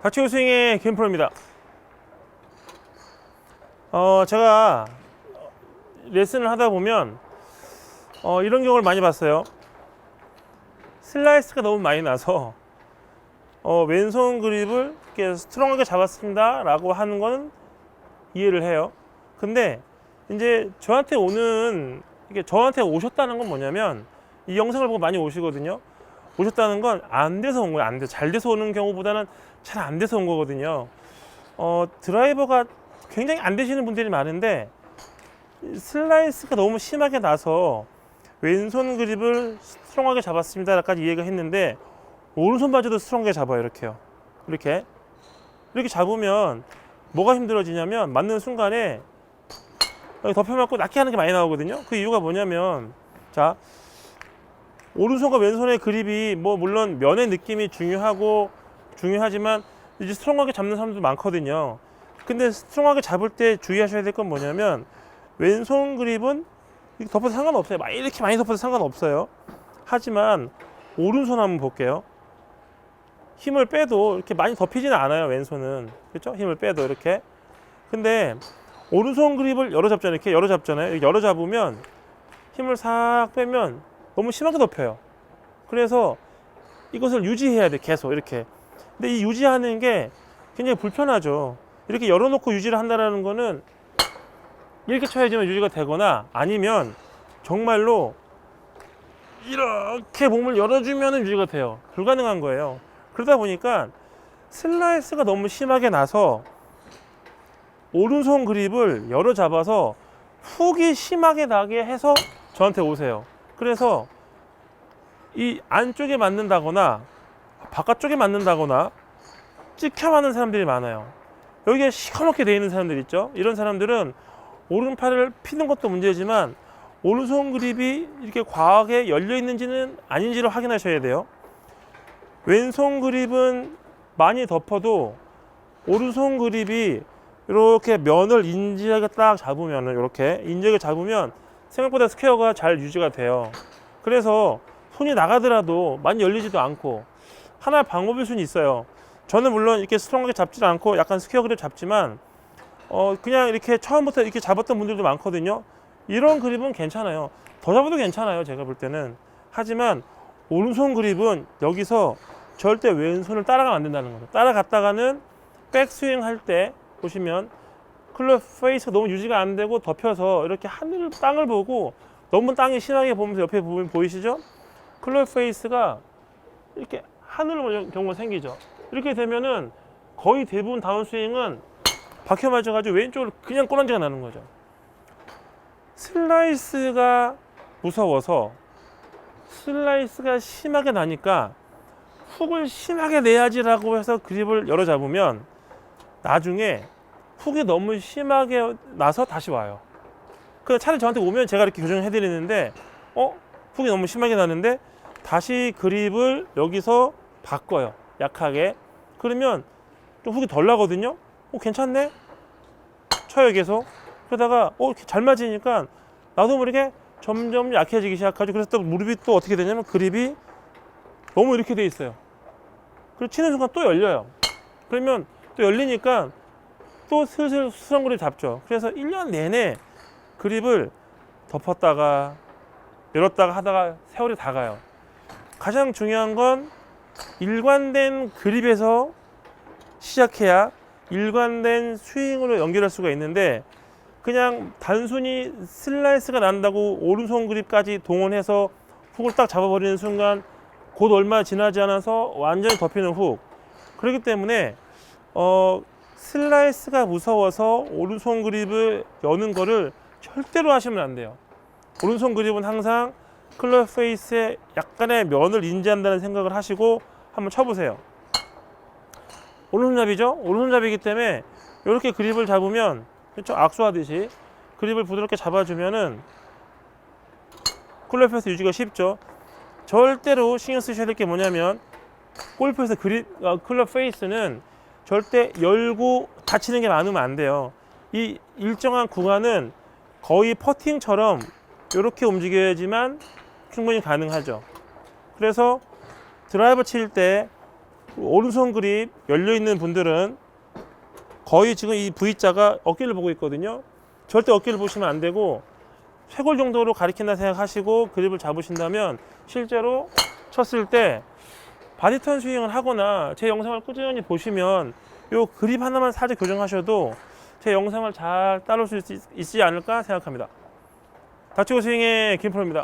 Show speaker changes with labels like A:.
A: 박치호 스윙의 김프로입니다. 제가 레슨을 하다 보면 이런 경우를 많이 봤어요. 슬라이스가 너무 많이 나서 왼손 그립을 이렇게 스트롱하게 잡았습니다 라고 하는 거는 이해를 해요. 근데 이제 저한테 오셨다는 건 뭐냐면, 이 영상을 보고 많이 오시거든요. 오셨다는 건 안 돼서 온 거예요. 안 돼. 잘 돼서 오는 경우보다는 잘 안 돼서 온 거거든요. 드라이버가 굉장히 안 되시는 분들이 많은데, 슬라이스가 너무 심하게 나서 왼손 그립을 스트롱하게 잡았습니다까지 이해가 했는데, 오른손마저도 스트롱하게 잡아요. 이렇게 잡으면 뭐가 힘들어지냐면, 맞는 순간에 덮여 맞고 낮게 하는 게 많이 나오거든요. 그 이유가 뭐냐면, 자, 오른손과 왼손의 그립이 물론 면의 느낌이 중요하지만 이제 스트롱하게 잡는 사람도 많거든요. 근데 스트롱하게 잡을 때 주의하셔야 될 건 뭐냐면, 왼손 그립은 덮어도 상관없어요. 이렇게 많이 덮어도 상관없어요. 하지만 오른손 한번 볼게요. 힘을 빼도 이렇게 많이 덮이지는 않아요. 왼손은, 그렇죠? 힘을 빼도 이렇게. 근데 오른손 그립을 열어 잡잖아요. 열어 잡으면 힘을 싹 빼면 너무 심하게 덮여요. 그래서 이것을 유지해야 돼, 계속 이렇게. 근데 이 유지하는 게 굉장히 불편하죠. 이렇게 열어놓고 유지를 한다는 거는 이렇게 쳐야지만 유지가 되거나, 아니면 정말로 이렇게 몸을 열어주면 유지가 돼요. 불가능한 거예요. 그러다 보니까 슬라이스가 너무 심하게 나서 오른손 그립을 열어 잡아서 훅이 심하게 나게 해서 저한테 오세요. 그래서 이 안쪽에 맞는다거나 바깥쪽에 맞는다거나 찍혀 맞는 사람들이 많아요. 여기에 시커멓게 돼 있는 사람들 있죠. 이런 사람들은 오른팔을 피는 것도 문제지만 오른손 그립이 이렇게 과하게 열려 있는지는 아닌지를 확인하셔야 돼요. 왼손 그립은 많이 덮어도 오른손 그립이 이렇게 면을 인지하게 딱 잡으면, 이렇게 인지하게 잡으면 생각보다 스퀘어가 잘 유지가 돼요. 그래서 손이 나가더라도 많이 열리지도 않고, 하나의 방법일 수는 있어요. 저는 물론 이렇게 스트롱하게 잡지 않고 약간 스퀘어 그립 잡지만 그냥 이렇게 처음부터 이렇게 잡았던 분들도 많거든요. 이런 그립은 괜찮아요. 더 잡아도 괜찮아요, 제가 볼 때는. 하지만 오른손 그립은 여기서 절대 왼손을 따라가면 안 된다는 거죠. 따라갔다가는 백스윙 할 때 보시면 클럽 페이스가 너무 유지가 안 되고 덮여서 이렇게 땅을 보고 너무 땅이 심하게 보면서 옆에 보면 보이시죠? 클럽 페이스가 이렇게 하늘을 보는 경우가 생기죠. 이렇게 되면은 거의 대부분 다운스윙은 박혀 맞아가지고 왼쪽으로 그냥 꼬랑지가 나는 거죠. 슬라이스가 무서워서, 슬라이스가 심하게 나니까 훅을 심하게 내야지라고 해서 그립을 열어 잡으면 나중에 훅이 너무 심하게 나서 다시 와요. 그래서 차라리 저한테 오면 제가 이렇게 교정을 해드리는데, 훅이 너무 심하게 나는데 다시 그립을 여기서 바꿔요, 약하게. 그러면 좀 훅이 덜 나거든요. 괜찮네? 쳐요, 계속. 그러다가 이렇게 잘 맞으니까 나도 모르게 점점 약해지기 시작하죠. 그래서 또 무릎이 또 어떻게 되냐면, 그립이 너무 이렇게 돼 있어요. 그리고 치는 순간 또 열려요. 그러면 또 열리니까 또 슬슬 수성 그립 잡죠. 그래서 1년 내내 그립을 덮었다가 열었다가 하다가 세월이 다 가요. 가장 중요한 건 일관된 그립에서 시작해야 일관된 스윙으로 연결할 수가 있는데, 그냥 단순히 슬라이스가 난다고 오른손 그립까지 동원해서 훅을 딱 잡아버리는 순간 곧 얼마 지나지 않아서 완전히 덮이는 훅. 그렇기 때문에 슬라이스가 무서워서 오른손 그립을 여는 거를 절대로 하시면 안 돼요. 오른손 그립은 항상 클럽 페이스에 약간의 면을 인지한다는 생각을 하시고 한번 쳐보세요. 오른손잡이죠? 오른손잡이기 때문에 이렇게 그립을 잡으면, 그렇죠? 악수하듯이 그립을 부드럽게 잡아주면은 클럽 페이스 유지가 쉽죠. 절대로 신경 쓰셔야 될 게 뭐냐면, 골프에서 클럽 페이스는 절대 열고 닫히는 게 많으면 안 돼요. 이 일정한 구간은 거의 퍼팅처럼 이렇게 움직여야지만 충분히 가능하죠. 그래서 드라이버 칠 때 오른손 그립 열려 있는 분들은 거의 지금 이 V자가 어깨를 보고 있거든요. 절대 어깨를 보시면 안 되고 쇄골 정도로 가리킨다 생각하시고 그립을 잡으신다면 실제로 쳤을 때 바디턴 스윙을 하거나 제 영상을 꾸준히 보시면 요 그립 하나만 살짝 교정하셔도 제 영상을 잘 따라올 수 있지 않을까 생각합니다. 닥치고 스윙의 김프로입니다.